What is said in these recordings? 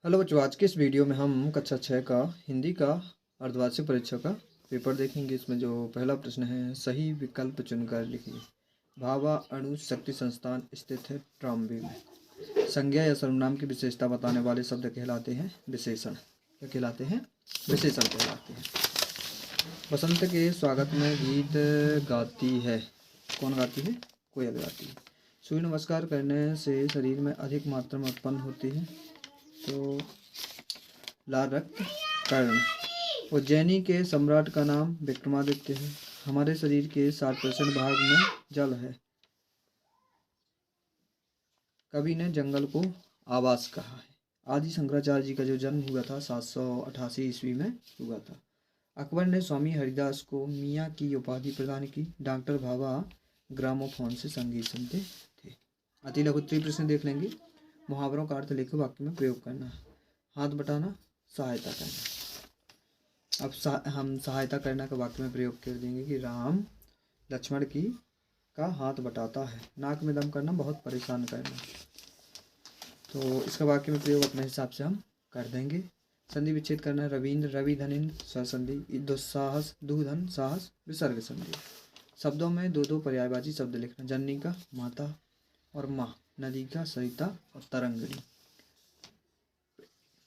Hello बच्चों, आज के इस वीडियो में हम कक्षा 6 का हिंदी का अर्धवार्षिक परीक्षा का पेपर देखेंगे। इसमें जो पहला प्रश्न है, सही विकल्प चुनकर लिखिए। भाभा अणु शक्ति संस्थान स्थित है ट्राम्बे में। संज्ञा या सर्वनाम की विशेषता बताने वाले शब्द कहलाते हैं विशेषण। क्या कहलाते हैं? विशेषण कहलाते हैं। बसंत के स्वागत में गीत गाती है। कौन गाती है? कोयल गाती है। सूर्य नमस्कार करने से शरीर में अधिक मात्रा में उत्पन्न होती है तो लाल रक्त कर्ण। उज्जैनी के सम्राट का नाम विक्रमादित्य है। हमारे शरीर के 60% भाग में जल है। कवि ने जंगल को आवास कहा है। आदि शंकराचार्य जी का जो जन्म हुआ था 788 ईस्वी में हुआ था। अकबर ने स्वामी हरिदास को मियाँ की उपाधि प्रदान की। डॉक्टर भाभा ग्रामोफोन से संगीत सुनते थे। अति लघुत्तरीय प्रश्न देख लेंगे। मुहावरों का अर्थ लिखो, वाक्य में प्रयोग करना। हाथ बटाना, सहायता करना। अब हम सहायता करना का वाक्य में प्रयोग कर देंगे कि राम लक्ष्मण की का हाथ बटाता है। नाक में दम करना, बहुत परेशान करना। तो इसका वाक्य में प्रयोग अपने हिसाब से हम कर देंगे। संधि विच्छेद करना, रविंद्र रवि धनिन स्वसंधि, दुस्साहस दुधन साहस विसर्ग संधि। शब्दों में दो दो पर्यायवाची शब्द लिखना। जननी का माता और माँ, नदी का सरिता और तरंगिणी।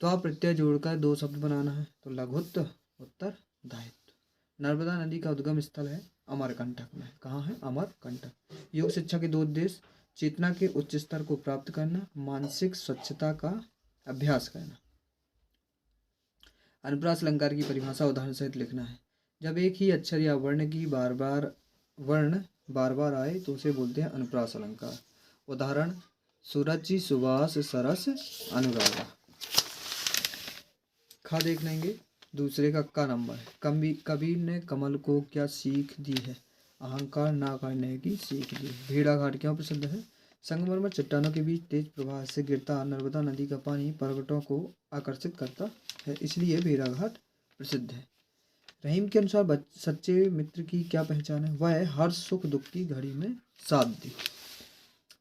तो आप प्रत्यय जोड़कर दो शब्द बनाना है। तो लघुत्व उत्तरदायित्व। नर्मदा नदी का उद्गम स्थल है अमरकंटक में। कहाँ है? अमरकंटक। योग शिक्षा के दो उद्देश्य, चेतना के उच्च स्तर को प्राप्त करना, मानसिक स्वच्छता का अभ्यास करना। अनुप्रास अलंकार की परिभाषा उदाहरण सहित लिखना है। जब एक ही अक्षर या वर्ण बार बार आए तो उसे बोलते हैं अनुप्रास अलंकार। उदाहरण, सुरुचि सुवास सरस अनुरागा। खा देख लेंगे। दूसरे का क नंबर है। कबीर ने कमल को क्या सीख दी है? अहंकार ना करने की सीख दी है। भेड़ा घाट क्यों प्रसिद्ध है? संगमरमर चट्टानों के बीच तेज प्रवाह से गिरता नर्मदा नदी का पानी पर्वतों को आकर्षित करता है, इसलिए भेड़ा घाट प्रसिद्ध है। रहीम के अनुसार सच्चे मित्र की क्या पहचान है? वह हर सुख दुख की घड़ी में साथ दे।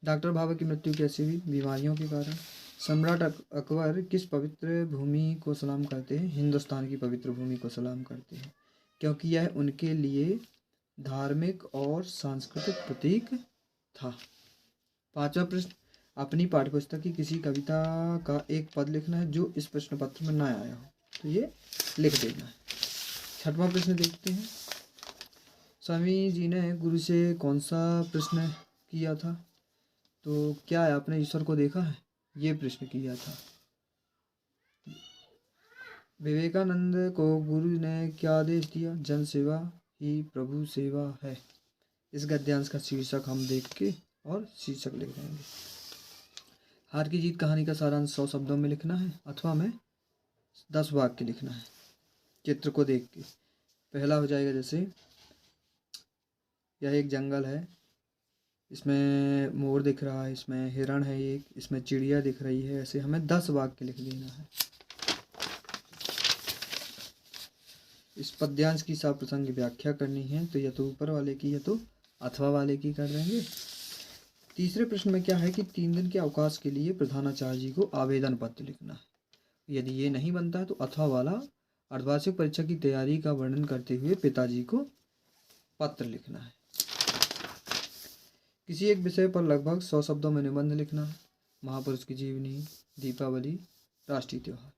डॉक्टर भाभा की मृत्यु कैसे हुई? बीमारियों के कारण। सम्राट अकबर किस पवित्र भूमि को सलाम करते हैं? हिंदुस्तान की पवित्र भूमि को सलाम करते हैं, क्योंकि यह उनके लिए धार्मिक और सांस्कृतिक प्रतीक था। पांचवा प्रश्न, अपनी पाठ्यपुस्तक की किसी कविता का एक पद लिखना है जो इस प्रश्न पत्र में न आया हो, तो ये लिख देना है। छठवां प्रश्न देखते हैं। स्वामी जी ने गुरु से कौन सा प्रश्न किया था? तो क्या है, आपने ईश्वर को देखा है? ये प्रश्न किया था। विवेकानंद को गुरु ने क्या आदेश दिया? जन सेवा ही प्रभु सेवा है। इस गद्यांश का शीर्षक हम देख के और शीर्षक लिख देंगे। हार की जीत कहानी का सारांश 100 शब्दों में लिखना है अथवा में 10 वाक्य लिखना है चित्र को देख के। पहला हो जाएगा, जैसे यह एक जंगल है, इसमें मोर दिख रहा है, इसमें हिरण है एक, इसमें चिड़िया दिख रही है। ऐसे हमें 10 वाक्य लिख लेना है। इस पद्यांश की प्रसंग की व्याख्या करनी है, तो या तो ऊपर वाले की या तो अथवा वाले की कर देंगे। तीसरे प्रश्न में क्या है कि 3 दिन के अवकाश के लिए प्रधानाचार्य जी को आवेदन पत्र लिखना है। यदि ये नहीं बनता है तो अथवा वाला अर्धवार्षिक परीक्षा की तैयारी का वर्णन करते हुए पिताजी को पत्र लिखना है। किसी एक विषय पर लगभग 100 शब्दों में निबंध लिखना है। महापुरुष की जीवनी, दीपावली, राष्ट्रीय त्योहार,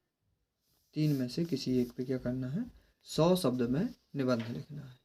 3 में से किसी एक पे क्या करना है? 100 शब्द में निबंध लिखना है।